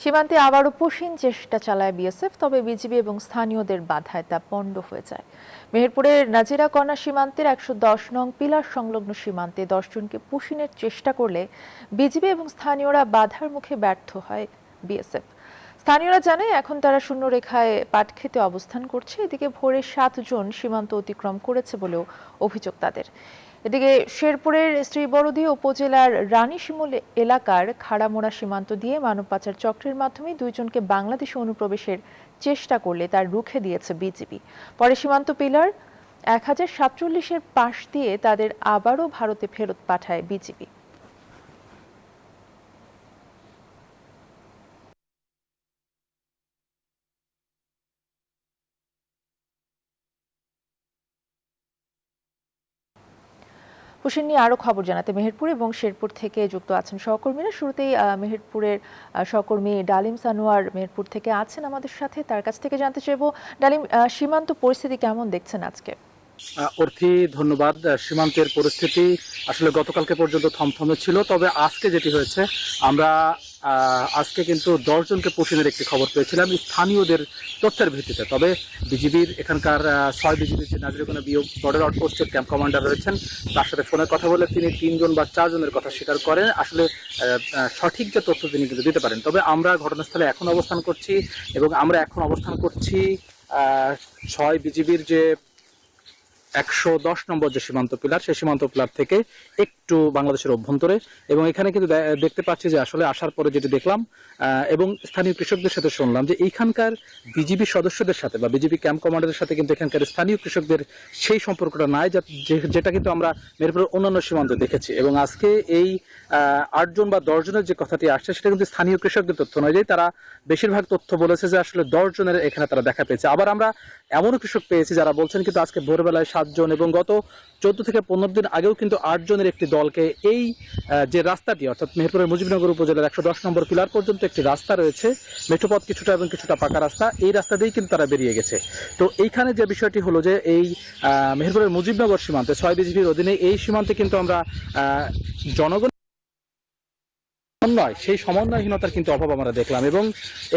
সীমান্তে আবারও পুশিন চেষ্টা চালায় বিএসএফ, তবে বিজিবি এবং স্থানীয়দের বাধায় তা পণ্ড হয়ে যায়। মেহেরপুরের নাজিরাকণা সীমান্তের ১১০ নং পিলার সংলগ্ন সীমান্তে ১০ জনকে পুশিনের চেষ্টা করলে বিজিবি এবং স্থানীয়রা বাধার মুখে ব্যর্থ হয় বিএসএফ। স্থানীয়রা জানায় এখন তারা শূন্যরেখায় পাটক্ষেতে অবস্থান করছে। এদিকে ভোরে ৭ জন সীমান্ত অতিক্রম করেছে বলেও অভিযোগ তাদের। এদিকে শেরপুরের শ্রীবরদী উপজেলার রানীশিমুল এলাকার খাড়ামোড়া সীমান্ত দিয়ে মানব পাচার চক্রের মাধ্যমে ২ জনকে বাংলাদেশে অনুপ্রবেশের চেষ্টা করলে তার রুখে দিয়েছে বিজিবি। পরে সীমান্ত পিলার ১০৪৭-এর পাশ দিয়ে তাদের আবারও ভারতে ফেরত পাঠায় বিজিবি। পুশিন নিয়ে আরো খবর জানাতে মেহেরপুর এবং শেরপুর থেকে যুক্ত আছেন সহকর্মীরা। শুরুতেই মেহেরপুরের সহকর্মী ডালিম সানোয়ার মেহেরপুর থেকে আছেন আমাদের সাথে, তার কাছ থেকে জানতে চাইবো, ডালিম, সীমান্ত পরিস্থিতি কেমন দেখছেন আজকে? অর্থী, ধন্যবাদ। সীমান্তের পরিস্থিতি আসলে গতকালকে পর্যন্ত থমথমে ছিল, তবে আজকে যেটি হয়েছে, আমরা আজকে কিন্তু ১০ জনকে পুশিনের একটি খবর পেয়েছিলাম স্থানীয়দের তথ্যের ভিত্তিতে। তবে বিজিবির এখানকার ৬ বিজিবির যে নাজিরাকণা বর্ডার আউটপোস্টের ক্যাম্প কমান্ডার রয়েছেন, তার সাথে ফোনে কথা বলে তিনি ৩ জন বা ৪ জনের কথা স্বীকার করেন। আসলে সঠিক যে তথ্য তিনি কিন্তু দিতে পারেন। তবে আমরা ঘটনাস্থলে এখন অবস্থান করছি এবং আমরা এখন অবস্থান করছি ৬ বিজিবির যে ১১০ নম্বর যে সীমান্ত পিলার, সেই সীমান্ত পিলার থেকে একটু বাংলাদেশের অভ্যন্তরে। এবং এখানে কিন্তু দেখতে পাচ্ছি যে আসলে আসার পরে যেটি দেখলাম এবং স্থানীয় কৃষকদের সাথে শুনলাম যে এইখানকার বিজিবি সদস্যদের সাথে বা বিজিবি ক্যাম্প কমান্ডারের সাথে কিন্তু এখানকার স্থানীয় কৃষকদের সেই সম্পর্কটা নাই, যেটা কিন্তু আমরা মেহেরপুরের অন্যান্য সীমান্তে দেখেছি। এবং আজকে এই ৮ জন বা ১০ জনের যে কথাটি আসছে, সেটা কিন্তু স্থানীয় কৃষকদের তথ্য নয়, যে তারা বেশিরভাগ তথ্য বলেছে যে আসলে ১০ জনের এখানে তারা দেখা পেয়েছে। আবার আমরা এমনও কৃষক পেয়েছি যারা বলছেন কিন্তু আজকে ভোরবেলায় ৭ জন এবং গত ১৪ থেকে ১৫ দিন আগেও কিন্তু ৮ জনের একটি দলকে এই যে রাস্তাটি, অর্থাৎ মেহেরপুরের মুজিবনগর উপজেলার ১১০ নম্বর পিলার পর্যন্ত একটি রাস্তা রয়েছে, মেঠোপথ কিছুটা এবং কিছুটা পাকা রাস্তা, এই রাস্তা দিয়েই কিন্তু তারা বেরিয়ে গেছে। তো এইখানে যে বিষয়টি হলো যে এই মেহেরপুরের মুজিবনগর সীমান্তে ৬ বিজিবির অধীনে এই সীমান্তে কিন্তু আমরা জনগণ সেই সমন্বয়হীনতার কিন্তু অভাব আমরা দেখলাম। এবং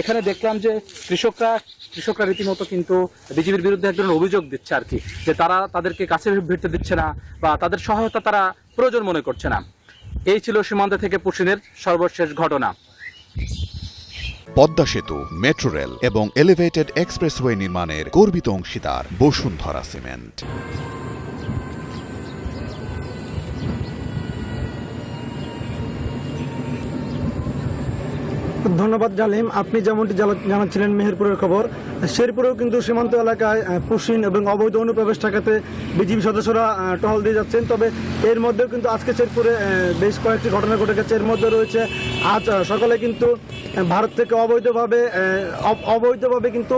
এখানে দেখলাম যে কৃষকরা রীতিমতো কিন্তু বিজিবির বিরুদ্ধে এক ধরনের অভিযোগ দিচ্ছে আর কি, যে তারা তাদেরকে কাছে ভিড়তে দিচ্ছে না বা তাদের সহায়তা তারা প্রয়োজন মনে করছে না। এই ছিল সীমান্ত থেকে পুশিনের সর্বশেষ ঘটনা। পদ্মা সেতু, মেট্রো রেল এবং এলিভেটেড এক্সপ্রেসওয়ে নির্মাণের গর্বিত অংশীদার বসুন্ধরা সিমেন্ট। ধন্যবাদ জালিম। আপনি যেমনটি জানাচ্ছিলেন মেহেরপুরের খবর, শেরপুরেও কিন্তু সীমান্ত এলাকায় পুশিন এবং অবৈধ অনুপ্রবেশ ঠেকাতে বিজিবি সদস্যরা টহল দিয়ে যাচ্ছেন। তবে এর মধ্যেও কিন্তু আজকে শেরপুরে বেশ কয়েকটি ঘটনা ঘটে গেছে। এর মধ্যে রয়েছে আজ সকালে কিন্তু ভারত থেকে অবৈধভাবে কিন্তু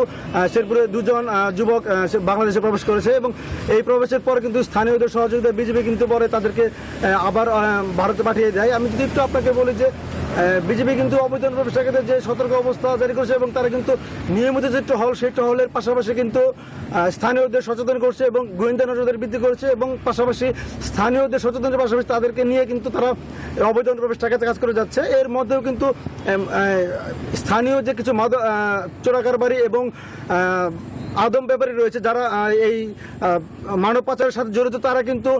শেরপুরে ২ জন যুবক বাংলাদেশে প্রবেশ করেছে এবং এই প্রবেশের পর কিন্তু স্থানীয়দের সহযোগিতায় বিজিবি কিন্তু পরে তাদেরকে আবার ভারতে পাঠিয়ে দেয়। আমি যদি একটু আপনাকে বলি যে বিজেপি কিন্তু অবৈধ অনুপ্রবেশ ঠেকাতে যে সতর্ক অবস্থা জারি করেছে এবং তারা কিন্তু নিয়মিত যে টহল, সেই টহলের পাশাপাশি কিন্তু স্থানীয়দের সচেতন করছে এবং গোয়েন্দা নজরদারি বৃদ্ধি করছে এবং পাশাপাশি স্থানীয়দের সচেতনের পাশাপাশি তাদেরকে নিয়ে কিন্তু তারা অবৈধ অনুপ্রবেশ ঠেকাতে কাজ করে যাচ্ছে। এর মধ্যেও কিন্তু স্থানীয় যে কিছু চোরা কারবারি এবং আদম ব্যাপারী রয়েছে যারা এই মানব পাচারের সাথে জড়িত, তারা কিন্তু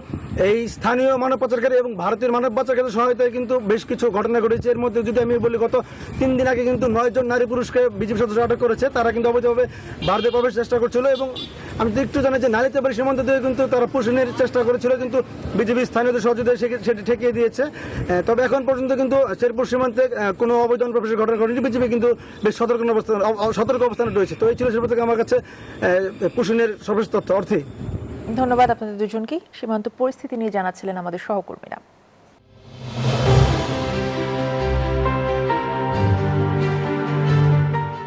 এই স্থানীয় মানব পাচারকারী এবং ভারতীয় মানব পাচারকারীদের সহায়তায় কিন্তু বেশ কিছু ঘটনা ঘটেছে। এর মধ্যে যদি আমি বলি, গত ৩ দিন আগে কিন্তু ৯ জন নারী পুরুষকে বিজিবি সদস্য আটক করেছে। তারা কিন্তু অবৈধভাবে ভারতে প্রবেশ চেষ্টা করছিল এবং আমি একটু জানি যে নারীতেবাড়ি সীমান্ত দিয়ে কিন্তু তারা পুশিনের চেষ্টা করেছিল, কিন্তু বিজিবি স্থানীয়দের সহযোগিতায় সেটি ঠেকিয়ে দিয়েছে। তবে এখন পর্যন্ত কিন্তু শেরপুর সীমান্তে কোনো অবৈধ অনুপ্রবেশের ঘটনা ঘটেনি। বিজিবি কিন্তু বেশ সতর্ক অবস্থানে রয়েছে। তো এই ছিল শেরপুর থেকে আমার কাছে পুশিনের সর্বশেষ তথ্য। অর্থী, ধন্যবাদ আপনাদের দুজনকেই। সীমান্ত পরিস্থিতি নিয়ে জানাচ্ছিলেন আমাদের সহকর্মীরা।